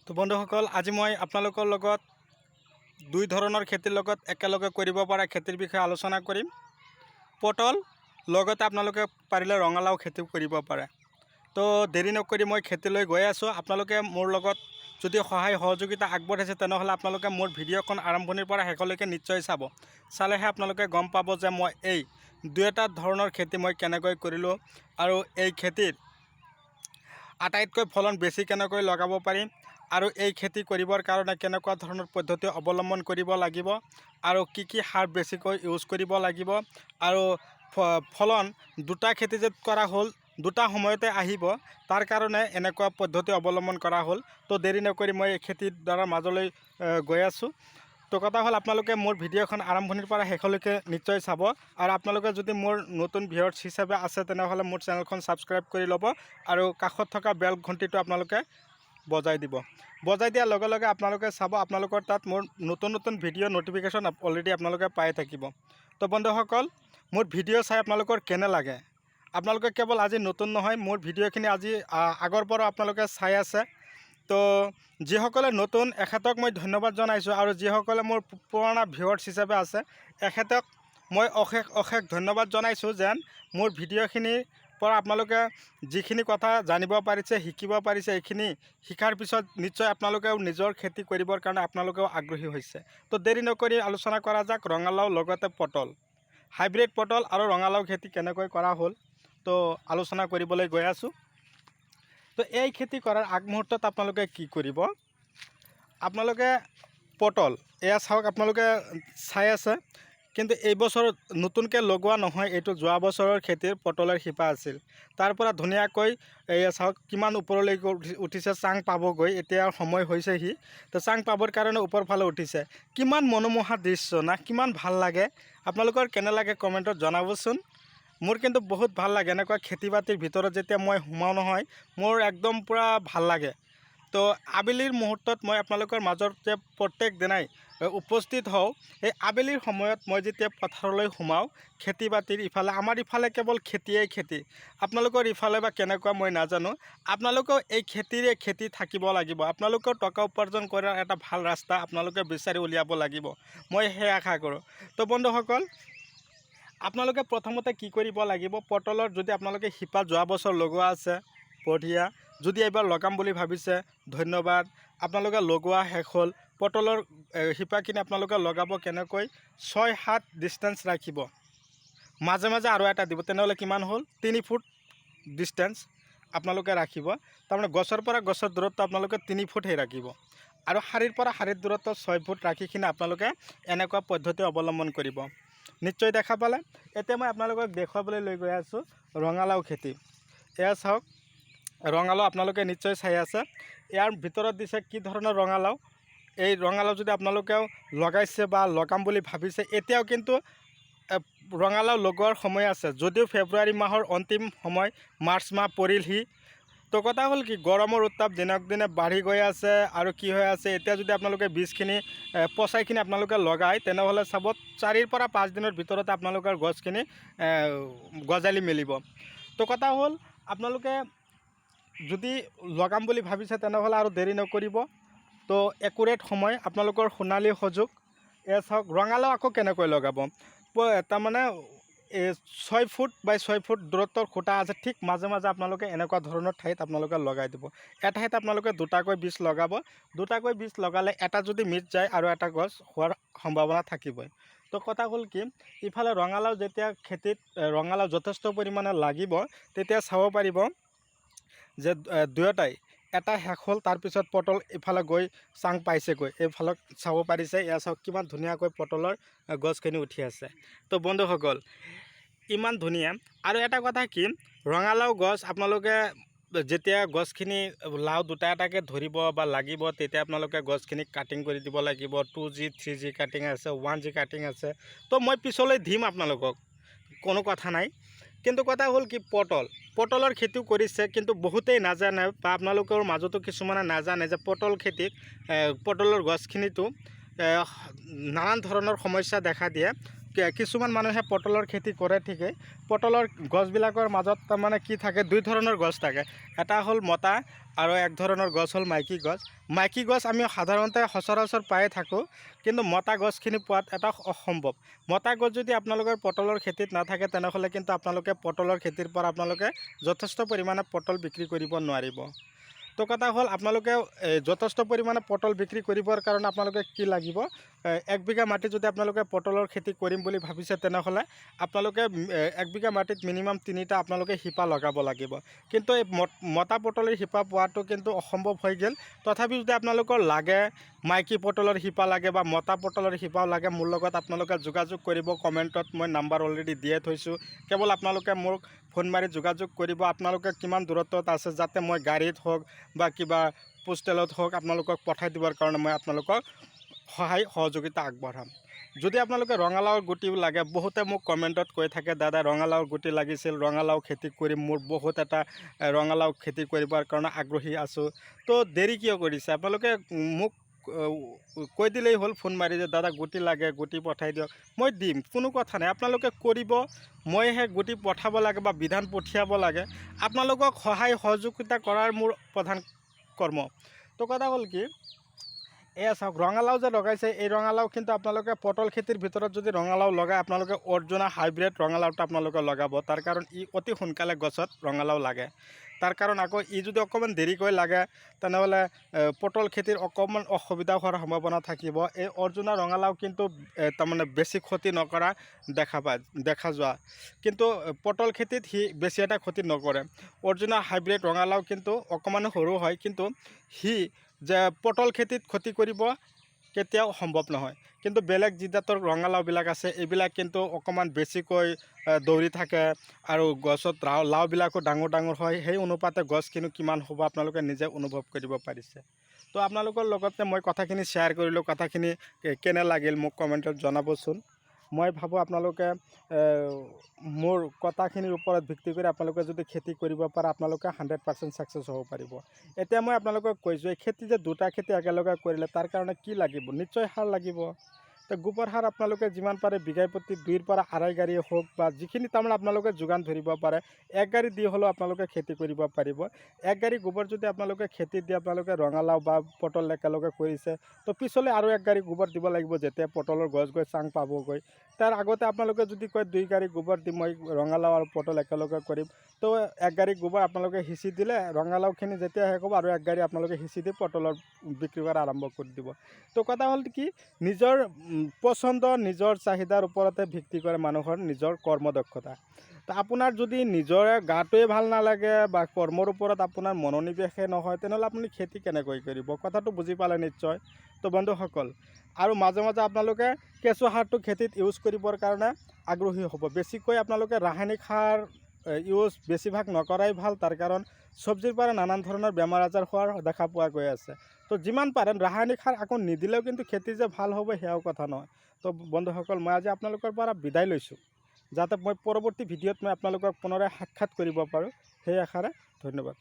তো বন্ধুসকল আজি মই আপোনালোকৰ লগত দুই ধৰণৰ খেতিৰ লগত একেলগে কৰিব পৰা খেতিৰ বিষয়ে আলোচনা কৰিম। পটল লগতে আপোনালোকে পাৰিলে ৰঙালাও খেতি কৰিব পাৰে। তো দেৰি নকৰি মই খেতিলৈ গৈ আছোঁ। আপোনালোকে মোৰ লগত যদি সহায় সহযোগিতা আগবঢ়াইছে তেনেহ'লে আপোনালোকে মোৰ ভিডিঅ'খন আৰম্ভণিৰ পৰা শেষলৈকে নিশ্চয় চাব। চালেহে আপোনালোকে গম পাব যে মই এই দুটা ধৰণৰ খেতি মই কেনেকৈ কৰিলোঁ আৰু এই খেতিত আটাইতকৈ ফলন বেছি কেনেকৈ লগাব পাৰিম আৰু এই খেতি কৰিবৰ কাৰণে কেনেকুৱা ধৰণৰ পদ্ধতি অৱলম্বন কৰিব লাগিব আৰু কি সাৰ বেছিকৈ ইউজ কৰিব লাগিব আৰু ফলন দুটা খেতি যে কৰা হ'ল দুটা সময়তে আহিব তাৰ কাৰণে এনেকুৱা পদ্ধতি অৱলম্বন কৰা হ'ল। তো দেৰি নকৰি মই এই খেতিৰ দ্বাৰা মাজলৈ গৈ আছোঁ। তো কথা হ'ল আপোনালোকে মোৰ ভিডিঅ'খন আৰম্ভণিৰ পৰা শেষলৈকে নিশ্চয় চাব আৰু আপোনালোকে যদি মোৰ নতুন ভিউৱাৰ্ছ হিচাপে আছে তেনেহ'লে মোৰ চেনেলখন ছাবস্ক্ৰাইব কৰি ল'ব আৰু কাষত থকা বেল ঘণ্টিটো আপোনালোকে বজাই দিব। বজাই দিয়াৰ লগে লগে আপোনালোকে চাব আপোনালোকৰ তাত মোৰ নতুন ভিডিঅ' ন'টিফিকেশ্যন অলৰেডি আপোনালোকে পাই থাকিব। তো বন্ধুসকল মোৰ ভিডিঅ' চাই আপোনালোকৰ কেনে লাগে? আপোনালোকে কেৱল আজি নতুন নহয়, মোৰ ভিডিঅ'খিনি আজি আগৰ পৰা আপোনালোকে চাই আছে। তো যিসকলে নতুন এখেতক মই ধন্যবাদ জনাইছোঁ আৰু যিসকলে মোৰ পুৰণা ভিউৱাৰ্ছ হিচাপে আছে এখেতক মই অশেষ ধন্যবাদ জনাইছোঁ যেন মোৰ ভিডিঅ'খিনিৰ পৰা আপোনালোকে যিখিনি কথা জানিব পাৰিছে শিকিব পাৰিছে এইখিনি শিকাৰ পিছত নিশ্চয় আপোনালোকেও নিজৰ খেতি কৰিবৰ কাৰণে আপোনালোকেও আগ্ৰহী হৈছে। তো দেৰি নকৰি আলোচনা কৰা যাক ৰঙালাও লগতে পটল, হাইব্ৰিড পটল আৰু ৰঙালাও খেতি কেনেকৈ কৰা হ'ল। তো আলোচনা কৰিবলৈ গৈ আছোঁ। তো এই খেতি কৰাৰ আগমুহূৰ্তত আপোনালোকে কি কৰিব? আপোনালোকে পটল এয়া চাওক, আপোনালোকে চাই আছে কিন্তু এই বছৰ নতুনকৈ লগোৱা নহয়, এইটো যোৱা বছৰৰ খেতিৰ পটলৰ শিপা আছিল। তাৰ পৰা ধুনীয়াকৈ এয়া চাওক কিমান ওপৰলৈকে উঠিছে, চাং পাবগৈ এতিয়া সময় হৈছেহি। তো চাং পাবৰ কাৰণে ওপৰ ফালে উঠিছে। কিমান মনোমোহা দৃশ্য না, কিমান ভাল লাগে। আপোনালোকৰ কেনে লাগে কমেণ্টত জনাবচোন। মোৰ কিন্তু বহুত ভাল লাগে এনেকুৱা খেতি বাতিৰ ভিতৰত যেতিয়া মই সোমাওঁ নহয় মোৰ একদম পূৰা ভাল লাগে। তো আবেলিৰ মুহূৰ্তত মই আপোনালোকৰ মাজত যে প্ৰত্যেক দিনাই উপস্থিত হওঁ, এই আবেলিৰ সময়ত মই যেতিয়া পথাৰলৈ সোমাওঁ খেতি বাতিৰ ইফালে আমাৰ ইফালে কেৱল খেতিয়েই খেতি, আপোনালোকৰ ইফালে বা কেনেকুৱা মই নাজানো। আপোনালোকেও এই খেতি থাকিব লাগিব। আপোনালোকেও টকা উপাৰ্জন কৰাৰ এটা ভাল ৰাস্তা আপোনালোকে বিচাৰি উলিয়াব লাগিব, মই সেই আশা কৰোঁ। তো বন্ধুসকল আপোনালোকে প্ৰথমতে কি কৰিব লাগিব, পটলৰ যদি আপোনালোকে শিপা যোৱা বছৰ লগোৱা আছে বঢ়িয়া, যদি এইবাৰ লগাম বুলি ভাবিছে ধন্যবাদ, আপোনালোকে লগোৱা শেষ হ'ল। পটলৰ শিপাখিনি আপোনালোকে লগাব কেনেকৈ 6-7 ডিষ্টেঞ্চ ৰাখিব, মাজে মাজে আৰু এটা দিব, তেনেহ'লে কিমান হ'ল 3 ফুট ডিষ্টেঞ্চ আপোনালোকে ৰাখিব। তাৰমানে গছৰ পৰা গছৰ দূৰত্ব আপোনালোকে 3 ফুটহে ৰাখিব আৰু শাৰীৰ পৰা শাৰীৰ দূৰত্ব 6 ফুট ৰাখি কিনে আপোনালোকে এনেকুৱা পদ্ধতি অৱলম্বন কৰিব। নিশ্চয় দেখা পালে। এতিয়া মই আপোনালোকক দেখুৱাবলৈ লৈ গৈ আছোঁ ৰঙালাও খেতি। এয়া চাওক ৰঙালাও আপোনালোকে নিশ্চয় চাই আছে। ইয়াৰ ভিতৰত দিছে কি ধৰণৰ ৰঙালাও। এই ৰঙালাও যদি আপোনালোকেও লগাইছে বা লগাম বুলি ভাবিছে এতিয়াও কিন্তু ৰঙালাও লগোৱাৰ সময় আছে, যদিও ফেব্ৰুৱাৰী মাহৰ অন্তিম সময়, মাৰ্চ মাহ পৰিলহি। তো কথা হ'ল কি গৰমৰ উত্তাপ দিনক দিনে বাঢ়ি গৈ আছে আৰু কি হৈ আছে এতিয়া যদি আপোনালোকে বীজখিনি পচাইখিনি আপোনালোকে লগায় তেনেহ'লে চাব 4 পৰা 5 দিনৰ ভিতৰতে আপোনালোকৰ গছখিনি গজালি মেলিব। তো কথা হ'ল আপোনালোকে যদি লগাম বুলি ভাবিছে তেনেহ'লে আৰু দেৰি নকৰিব। তো একুৰেট সময় আপোনালোকৰ সোণালী সুযোগ। এয়া চাওক ৰঙালাও আকৌ কেনেকৈ লগাব, তাৰমানে 6 ফুট বাই 6 ফুট দূৰত্বৰ খুঁটা আছে, ঠিক মাজে মাজে আপোনালোকে এনেকুৱা ধৰণৰ ঠাইত আপোনালোকে লগাই দিব। এটা ঠাইত আপোনালোকে দুটাকৈ বীজ লগাব, দুটাকৈ বীজ লগালে এটা যদি মিছ যায় আৰু এটা গছ হোৱাৰ সম্ভাৱনা থাকিবই। তো কথা হ'ল কি ইফালে ৰঙালাও যেতিয়া খেতিত ৰঙালাও যথেষ্ট পৰিমাণে লাগিব তেতিয়া চাব পাৰিব যে দুয়োটাই এটা শেষ হ'ল, তাৰপিছত পটল ইফালে গৈ চাং পাইছেগৈ, এইফালে চাব পাৰিছে। এয়া চাওক কিমান ধুনীয়াকৈ পটলৰ গছখিনি উঠি আছে। তো বন্ধুসকল ইমান ধুনীয়া। আৰু এটা কথা কি ৰঙালাও গছ আপোনালোকে যেতিয়া গছখিনি লাও দুটা এটাকৈ ধৰিব বা লাগিব তেতিয়া আপোনালোকে গছখিনি কাটিং কৰি দিব লাগিব। 2G 3G কাটিং আছে, 1G কাটিং আছে। তো মই পিছলৈ দিম আপোনালোকক, কোনো কথা নাই। কিন্তু কথা হ'ল কি পটলৰ খেতিও কৰিছে কিন্তু বহুতেই নাজানে বা আপোনালোকৰ মাজতো কিছুমানে নাজানে যে পটল খেতিত পটলৰ গছখিনিতো নানান ধৰণৰ সমস্যা দেখা দিয়ে। কিছুমান মানুহে পটলৰ খেতি কৰে ঠিকেই পটলৰ গছবিলাকৰ মাজত তাৰমানে কি থাকে দুই ধৰণৰ গছ থাকে এটা হ'ল মতা আৰু এক ধৰণৰ গছ হ'ল মাইকী গছ আমি সাধাৰণতে সচৰাচৰ পায়ে থাকোঁ কিন্তু মতা গছখিনি পোৱাত এটা অসম্ভৱ মতা গছ যদি আপোনালোকৰ পটলৰ খেতিত নাথাকে তেনেহ'লে কিন্তু আপোনালোকে পটলৰ খেতিৰ পৰা আপোনালোকে যথেষ্ট পৰিমাণে পটল বিক্ৰী কৰিব নোৱাৰিব তো কথা হ'ল আপোনালোকে যথেষ্ট পৰিমাণে পটল বিক্ৰী কৰিবৰ কাৰণে আপোনালোকে কি লাগিব 1 বিঘা মাটি যদি আপোনালোকে পটলৰ খেতি কৰিম বুলি ভাবিছে তেনেহ'লে আপোনালোকে 1 বিঘা মাটিত মিনিমাম 3টা আপোনালোকে শিপা লগাব লাগিব কিন্তু এই মতা পটলৰ শিপা পোৱাটো কিন্তু অসম্ভৱ হৈ গ'ল তথাপি যদি আপোনালোকৰ লাগে মাইকী পটলৰ শিপা লাগে বা মতা পটলৰ শিপাও লাগে মোৰ লগত আপোনালোকে যোগাযোগ কৰিব কমেণ্টত মই নাম্বাৰ অলৰেডি দিয়ে থৈছোঁ কেৱল আপোনালোকে মোক ফোন মাৰি যোগাযোগ কৰিব আপোনালোকে কিমান দূৰত্বত আছে যাতে মই গাড়ীত হওক বা কিবা পোষ্টেলত হওক আপোনালোকক পঠাই দিবৰ কাৰণে মই আপোনালোকক সহায় সহযোগিতা আগবঢ়াম যদি আপোনালোকে ৰঙালাওৰ গুটিও লাগে বহুতে মোক কমেণ্টত কৈ থাকে দাদা ৰঙালাওৰ গুটি লাগিছিল ৰঙালাও খেতি কৰিম মোৰ বহুত এটা ৰঙালাও খেতি কৰিবৰ কাৰণে আগ্ৰহী আছোঁ তো দেৰি কিয় কৰিছে আপোনালোকে মোক কৈ দিলেই হ'ল ফোন মাৰি যে দাদা গুটি লাগে গুটি পঠাই দিয়ক মই দিম কোনো কথা নাই আপোনালোকে কৰিব মইহে গুটি পঠাব লাগে বা বিধান পঠিয়াব লাগে আপোনালোকক সহায় সহযোগিতা কৰাৰ মোৰ প্ৰধান কৰ্ম তো কথা হ'ল কি এয়া চাওক ৰঙালাও যে লগাইছে এই ৰঙালাও কিন্তু আপোনালোকে পটল খেতিৰ ভিতৰত যদি ৰঙালাও লগায় আপোনালোকে অৰ্জুনা হাইব্ৰিড ৰঙালাওটা আপোনালোকে লগাব তাৰ কাৰণ ই অতি সোনকালে গছত ৰঙালাও লাগে তাৰ কাৰণ আকৌ ই যদি অকণমান দেৰিকৈ লাগে তেনেহ'লে পটল খেতিৰ অকণমান অসুবিধা হোৱাৰ সম্ভাৱনা থাকিব এই অৰ্জুনা ৰঙালাও কিন্তু তাৰমানে বেছি ক্ষতি নকৰা দেখা যোৱা কিন্তু পটল খেতিত সি বেছি এটা ক্ষতি নকৰে অৰ্জুনা হাইব্ৰিড ৰঙালাও কিন্তু অকণমান সৰু হয় কিন্তু সি যে পটল খেতিত ক্ষতি কৰিব কেতিয়াও সম্ভৱ নহয় কিন্তু বেলেগ যি জাতৰ ৰঙালাওবিলাক আছে এইবিলাক কিন্তু অকণমান বেছিকৈ দৌৰি থাকে আৰু গছত লাওবিলাকো ডাঙৰ হয় সেই অনুপাতে গছ কিন্তু কিমান হ'ব আপোনালোকে নিজে অনুভৱ কৰিব পাৰিছে তো আপোনালোকৰ লগতে মই কথাখিনি শ্বেয়াৰ কৰিলোঁ কথাখিনি কেনে লাগিল মোক কমেণ্টত জনাবচোন মই ভাবোঁ আপোনালোকে মোৰ কথাখিনিৰ ওপৰত ভিত্তি কৰি আপোনালোকে যদি খেতি কৰিব পাৰে আপোনালোকে 100% ছাকচেছ হ'ব পাৰিব এতিয়া মই আপোনালোকক কৈছোঁ এই খেতি যে দুটা খেতি একেলগে কৰিলে তাৰ কাৰণে কি লাগিব নিশ্চয় সাৰ লাগিব তো গোবৰ সাৰ আপোনালোকে যিমান পাৰে বিঘাই প্ৰতি 2 পৰা 2.5 গাড়ী হওক বা যিখিনি তাৰমানে আপোনালোকে যোগান ধৰিব পাৰে 1 গাড়ী দি হ'লেও আপোনালোকে খেতি কৰিব পাৰিব 1 গাড়ী গোবৰ যদি আপোনালোকে খেতি দি আপোনালোকে ৰঙালাও বা পটল একেলগে কৰিছে তো পিছলৈ আৰু 1 গাড়ী গোবৰ দিব লাগিব যেতিয়া পটলৰ গছ গৈ চাং পাবগৈ তাৰ আগতে আপোনালোকে যদি কয় 2 গাড়ী গোবৰ দি মই ৰঙালাও আৰু পটল একেলগে কৰিম তো 1 গাড়ী গোবৰ আপোনালোকে সিঁচি দিলে ৰঙালাওখিনি যেতিয়া শেষ হ'ব আৰু 1 গাড়ী আপোনালোকে সিঁচি দি পটলৰ বিক্ৰী কৰা আৰম্ভ কৰি দিব তো কথা হ'ল কি নিজৰ পচন্দ নিজৰ চাহিদাৰ ওপৰতে ভিত্তি কৰে মানুহৰ নিজৰ কৰ্মদক্ষতা তো আপোনাৰ যদি নিজৰে গাটোৱে ভাল নালাগে বা কৰ্মৰ ওপৰত আপোনাৰ মনোনিৱেশে নহয় তেনেহ'লে আপুনি খেতি কেনেকৈ কৰিব কথাটো বুজি পালে নিশ্চয় তো বন্ধুসকল আৰু মাজে মাজে আপোনালোকে কেঁচু সাৰটো খেতিত ইউজ কৰিবৰ কাৰণে আগ্ৰহী হ'ব বেছিকৈ আপোনালোকে ৰাসায়নিক সাৰ ইউজ বেছিভাগ নকৰাই ভাল তাৰ কাৰণ চব্জিৰ পৰা নানান ধৰণৰ বেমাৰ আজাৰ হোৱাৰ দেখা পোৱা গৈ আছে তো যিমান পাৰে ৰাসায়নিক সাৰ আকৌ নিদিলেও কিন্তু খেতি যে ভাল হ'ব সেয়াও কথা নহয় তো বন্ধুসকল মই আজি আপোনালোকৰ পৰা বিদায় লৈছোঁ যাতে মই পৰৱৰ্তী ভিডিঅ'ত মই আপোনালোকক পুনৰাই সাক্ষাৎ কৰিব পাৰোঁ সেই আশাৰে ধন্যবাদ